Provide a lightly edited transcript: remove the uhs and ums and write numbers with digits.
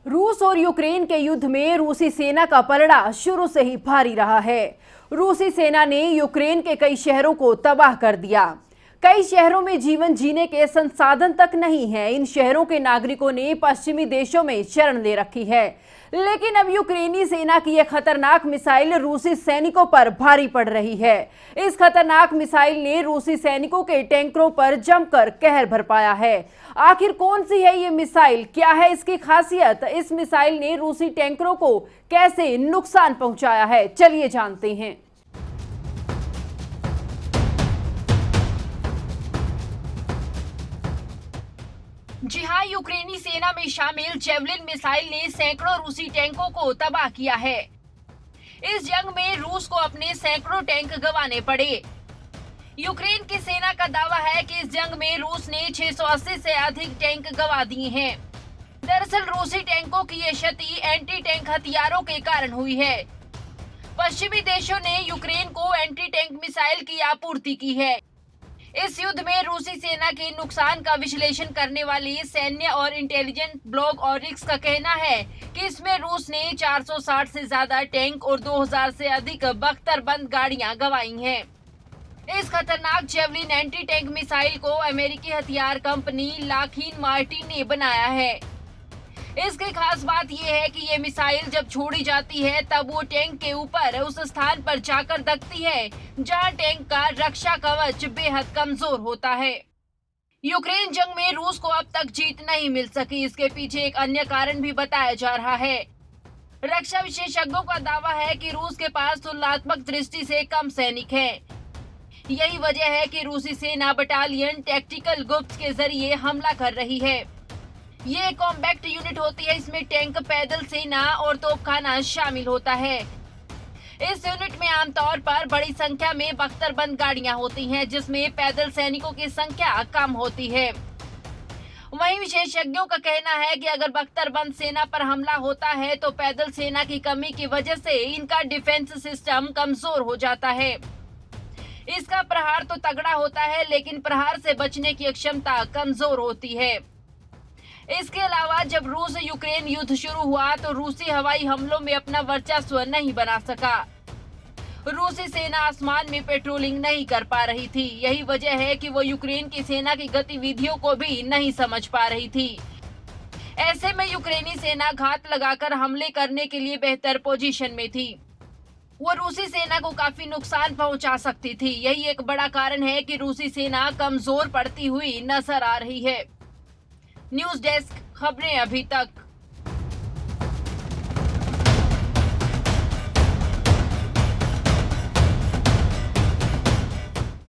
रूस और यूक्रेन के युद्ध में रूसी सेना का पलड़ा शुरू से ही भारी रहा है। रूसी सेना ने यूक्रेन के कई शहरों को तबाह कर दिया। कई शहरों में जीवन जीने के संसाधन तक नहीं है। इन शहरों के नागरिकों ने पश्चिमी देशों में शरण ले रखी है। लेकिन अब यूक्रेनी सेना की यह खतरनाक मिसाइल रूसी सैनिकों पर भारी पड़ रही है। इस खतरनाक मिसाइल ने रूसी सैनिकों के टैंकरों पर जमकर कहर बरपाया है। आखिर कौन सी है ये मिसाइल, क्या है इसकी खासियत, इस मिसाइल ने रूसी टैंकरों को कैसे नुकसान पहुंचाया है, चलिए जानते हैं। जी हाँ, यूक्रेनी सेना में शामिल जेवलिन मिसाइल ने सैकड़ों रूसी टैंकों को तबाह किया है। इस जंग में रूस को अपने सैकड़ों टैंक गंवाने पड़े। यूक्रेन की सेना का दावा है कि इस जंग में रूस ने 680 से अधिक टैंक गंवा दिए हैं। दरअसल रूसी टैंकों की ये क्षति एंटी टैंक हथियारों के कारण हुई है। पश्चिमी देशों ने यूक्रेन को एंटी टैंक मिसाइल की आपूर्ति की है। इस युद्ध में रूसी सेना के नुकसान का विश्लेषण करने वाली सैन्य और इंटेलिजेंस ब्लॉग ऑरिक्स का कहना है कि इसमें रूस ने 460 से ज्यादा टैंक और 2000 से अधिक बख्तरबंद गाड़ियां गंवाई हैं। इस खतरनाक जेवलिन एंटी टैंक मिसाइल को अमेरिकी हथियार कंपनी लॉकहीड मार्टिन ने बनाया है। इसकी खास बात यह है कि ये मिसाइल जब छोड़ी जाती है तब वो टैंक के ऊपर उस स्थान पर जाकर दगती है जहां टैंक का रक्षा कवच बेहद कमजोर होता है। यूक्रेन जंग में रूस को अब तक जीत नहीं मिल सकी। इसके पीछे एक अन्य कारण भी बताया जा रहा है। रक्षा विशेषज्ञों का दावा है कि रूस के पास तुलनात्मक दृष्टि से कम सैनिक हैं। यही वजह है कि रूसी सेना बटालियन टैक्टिकल ग्रुप्स के जरिए हमला कर रही है। ये कॉम्पैक्ट यूनिट होती है। इसमें टैंक, पैदल सेना और तोपखाना शामिल होता है। इस यूनिट में आमतौर पर बड़ी संख्या में बख्तरबंद गाड़ियां होती हैं, जिसमें पैदल सैनिकों की संख्या कम होती है। वहीं विशेषज्ञों का कहना है कि अगर बख्तरबंद सेना पर हमला होता है तो पैदल सेना की कमी की वजह से इनका डिफेंस सिस्टम कमजोर हो जाता है। इसका प्रहार तो तगड़ा होता है, लेकिन प्रहार से बचने की क्षमता कमजोर होती है। इसके अलावा जब रूस यूक्रेन युद्ध शुरू हुआ तो रूसी हवाई हमलों में अपना वर्चस्व नहीं बना सका। रूसी सेना आसमान में पेट्रोलिंग नहीं कर पा रही थी। यही वजह है कि वो यूक्रेन की सेना की गतिविधियों को भी नहीं समझ पा रही थी। ऐसे में यूक्रेनी सेना घात लगाकर हमले करने के लिए बेहतर पोजीशन में थी। वो रूसी सेना को काफी नुकसान पहुंचा सकती थी। यही एक बड़ा कारण है कि रूसी सेना कमजोर पड़ती हुई नजर आ रही है। न्यूज़ डेस्क, खबरें अभी तक।